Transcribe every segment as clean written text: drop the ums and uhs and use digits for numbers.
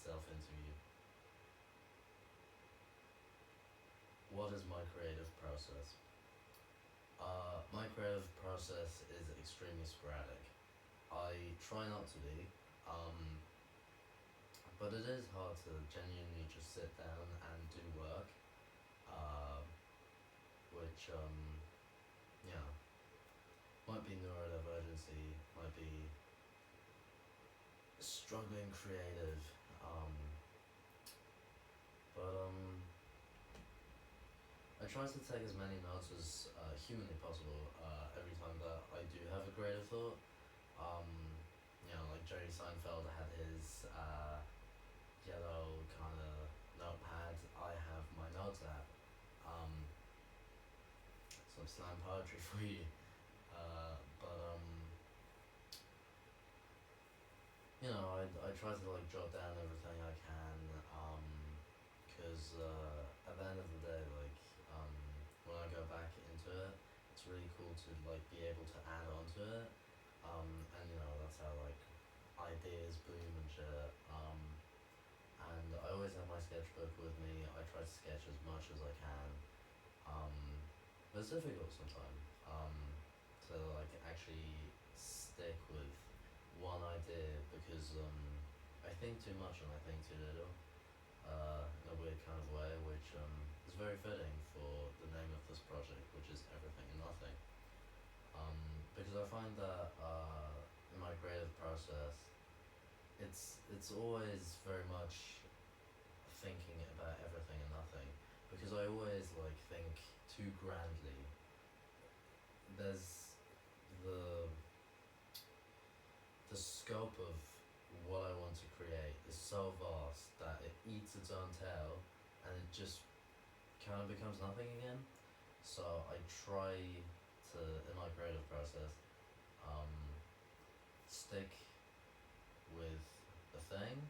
self-interview. What is my creative process? My creative process is extremely sporadic. I try not to be, um, but it is hard to genuinely just sit down and do work, uh, which, yeah, might be neurodivergency, might be struggling creative, um, but I try to take as many notes as humanly possible every time that I do have a creative thought. Like Jerry Seinfeld had his yellow kind of notepad. I have my notes app. Some slam poetry for you. But I try to like jot down everything I can, cause at the end of the day, like when I go back into it, it's really cool to like be able to add on to it, and that's how like ideas bloom and shit. And I always have my sketchbook with me. I try to sketch as much as I can. But it's difficult sometimes to like actually stick with one idea because I think too much and I think too little in a weird kind of way, which is very fitting for the name of this project, which is Everything and Nothing. Because I find that in my creative process, it's always very much thinking about everything and nothing, because I always like think too grandly. There's the the scope of what I want to create is so vast that it eats its own tail and it just kind of becomes nothing again. So I try to, in my creative process, um, stick with a thing.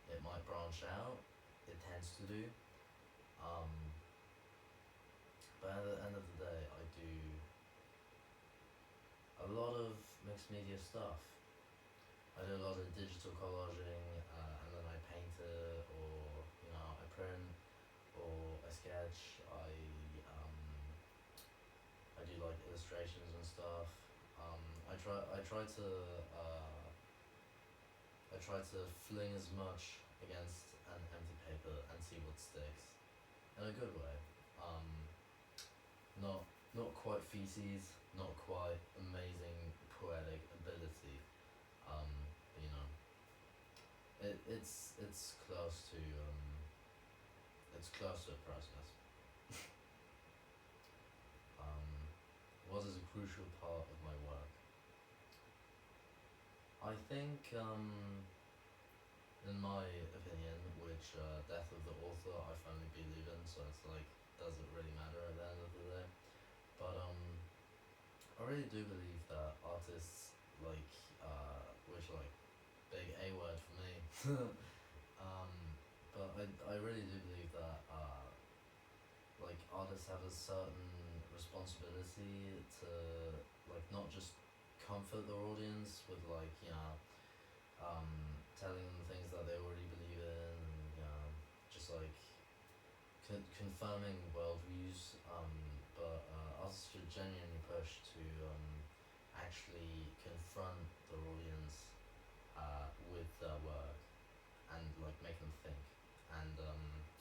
It might branch out. It tends to do. Um, but at the end of the day, I do a lot of mixed media stuff. I do a lot of digital collaging, and then I paint it, or I print, or I sketch. I do like illustrations and stuff. I try to fling as much against an empty paper and see what sticks, in a good way. Um, not quite feces, not quite amazing poetic ability. But, it's close to a process. What is a crucial part of my work? I think, in my opinion, which death of the author I firmly believe in, so it's like, does it really matter at the end of the day? But I really do believe that artists like, which like big A word for me, but I really do believe that like artists have a certain responsibility to like not just comfort their audience with like telling them things that they already believe in, and just like confirming worldviews, but artists should genuinely push to actually confront their audience with their work and like make them think and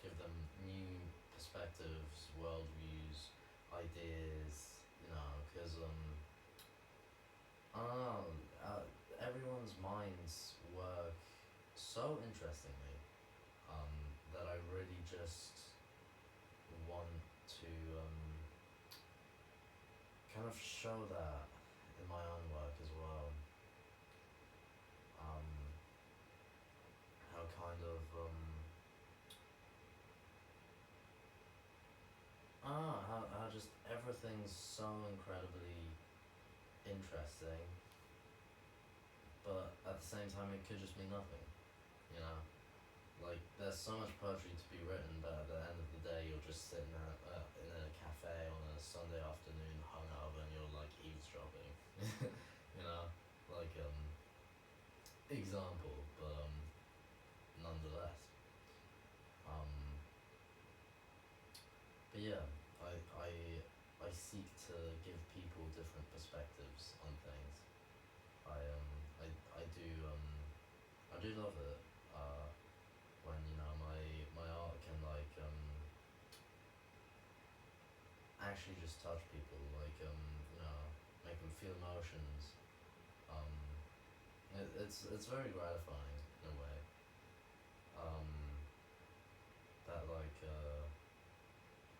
give them new perspectives, worldviews, ideas, because I don't know, everyone's minds work so interestingly that I really just want to kind of show that in my own work as well. How kind of how just everything's so incredibly interesting, but at the same time it could just be nothing, you know. Like there's so much poetry to be written, but at the end of the day, you're just sitting in a cafe on a Sunday afternoon, hungover, and you're like eavesdropping, like example, but nonetheless. I do love it. When my art can actually just touch people, make them feel emotions. Um, it's very gratifying in a way. Um, that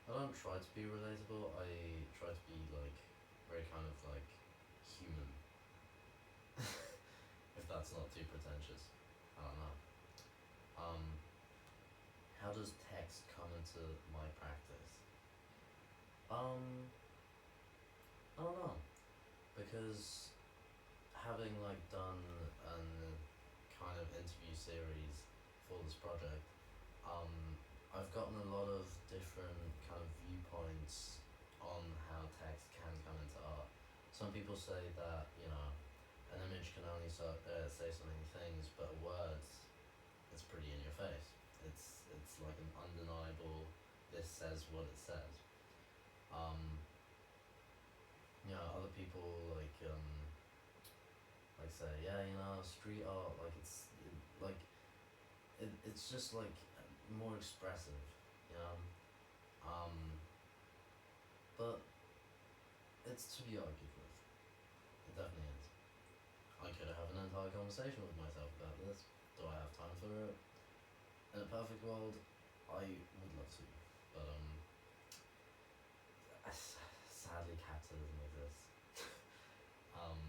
I don't try to be relatable. I try to be very kind of human. If that's not too pretentious, I don't know. Um, how does text come into my practice? Um, I don't know, because having done an kind of interview series for this project, um, I've gotten a lot of different kind of viewpoints on how text can come into art. Some people say that an image can only say so many things, but words, it's pretty in your face. It's like an undeniable. This says what it says. Um, Other people say, yeah, street art, it's just more expressive, you know. Um, but it's to be argued with. It definitely is. I could have an entire conversation with myself about this. Do I have time for it? In a perfect world, I would love to, but sadly capitalism exists. um,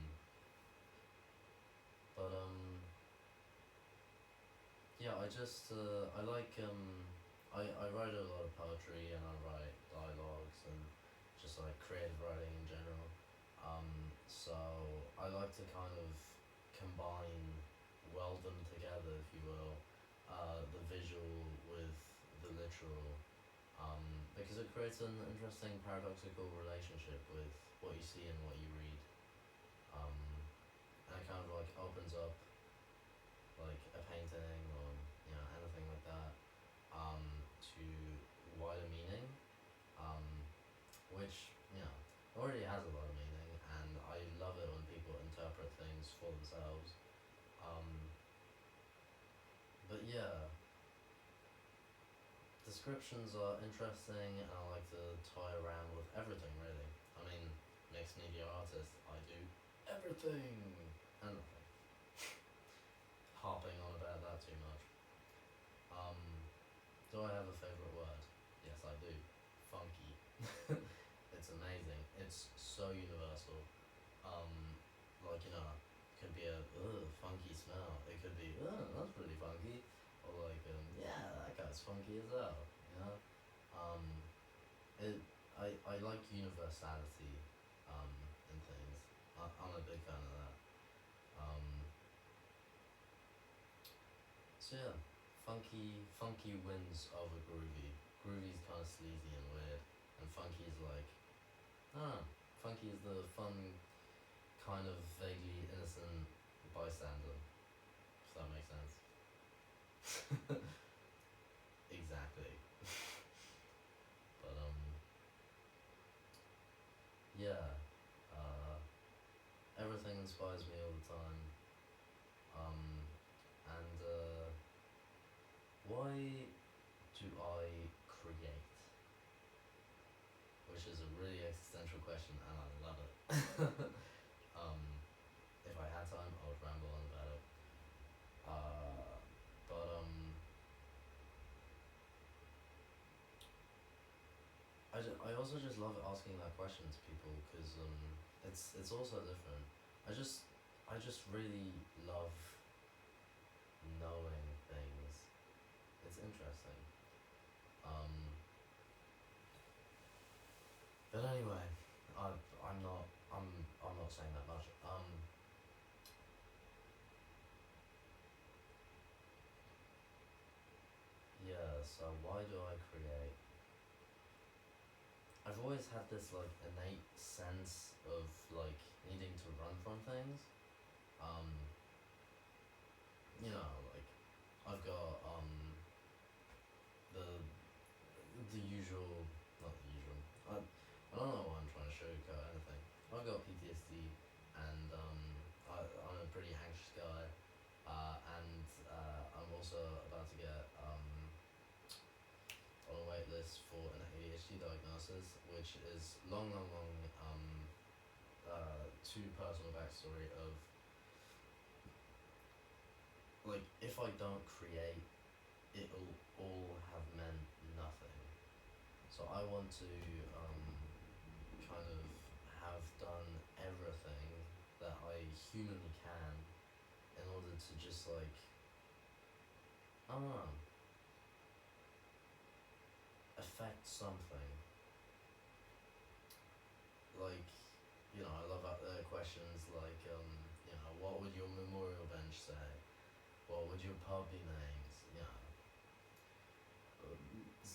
but yeah, I I write a lot of poetry, and I write dialogues and just creative writing in general. So I like to kind of combine, weld them together, if you will, the visual with the literal, because it creates an interesting paradoxical relationship with what you see and what you read, um, and it kind of opens up a painting or anything like that, to wider meaning, um, which already has a lot of meaning, and I love it when people interpret things for themselves. Um, but yeah, descriptions are interesting, and I like to toy around with everything really. I mean, mixed media artist, I do everything and nothing. Harping on about that too much. Um, do I have a favorite word? Yes, I do. Funky. It's amazing. It's so universal. Um, could be a funky smell. It could be that's pretty funky, or yeah, that guy's funky as hell. You know. Um, it I like universality. In things. I'm a big fan of that. Um, so yeah, funky wins over groovy. Groovy's kind of sleazy and weird, and funky's ah, funky is the fun, kind of vaguely innocent bystander. If that makes sense. Exactly. But yeah. Uh, Everything inspires me all the time. Um, and why do I create? Which is a really existential question, and I love it. um, if I had time, I would ramble on about it. But I also just love asking that question to people, because it's also different. I just I just really love knowing things. It's interesting. Um, but anyway, I I'm not I'm not saying that much. Yeah. So why do I create? I've always had this innate sense of needing to run from things. Um, I've got the the usual, not the usual. I don't know why I'm trying to sugarcoat anything. I've got PTSD, and I'm a pretty anxious guy, and for an ADHD diagnosis, which is long, too personal backstory of like if I don't create, it'll all have meant nothing. So I want to kind of have done everything that I humanly can in order to just like I don't know affect something. Like I love questions like what would your memorial bench say? What would your pub be named?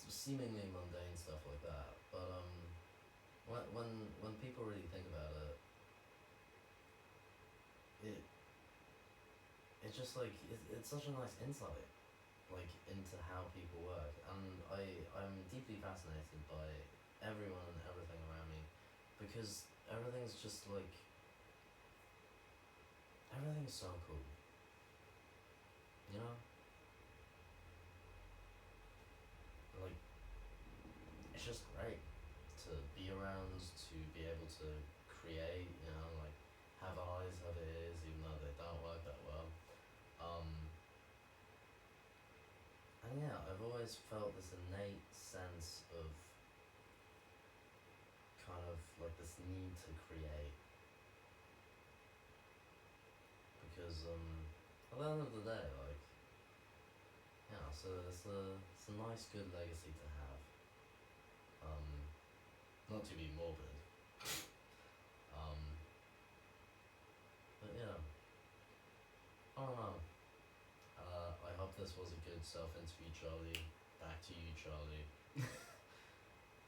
Seemingly mundane stuff like that. But when people really think about it, it it's just like it's such a nice insight, like into how people work, and I'm deeply fascinated by everyone and everything around me, because everything's just like everything's so cool, you know. Like it's just great to be around, to be able to create, like have eyes, have ears, even though they don't work that well. Um, and yeah, I've always felt this innate sense of kind of like this need to create because at the end of the day, like so it's a nice good legacy to have. Um, not to be morbid. Um, but yeah, I don't know. I hope this was a good self interview, Charlie. Back to you, Charlie.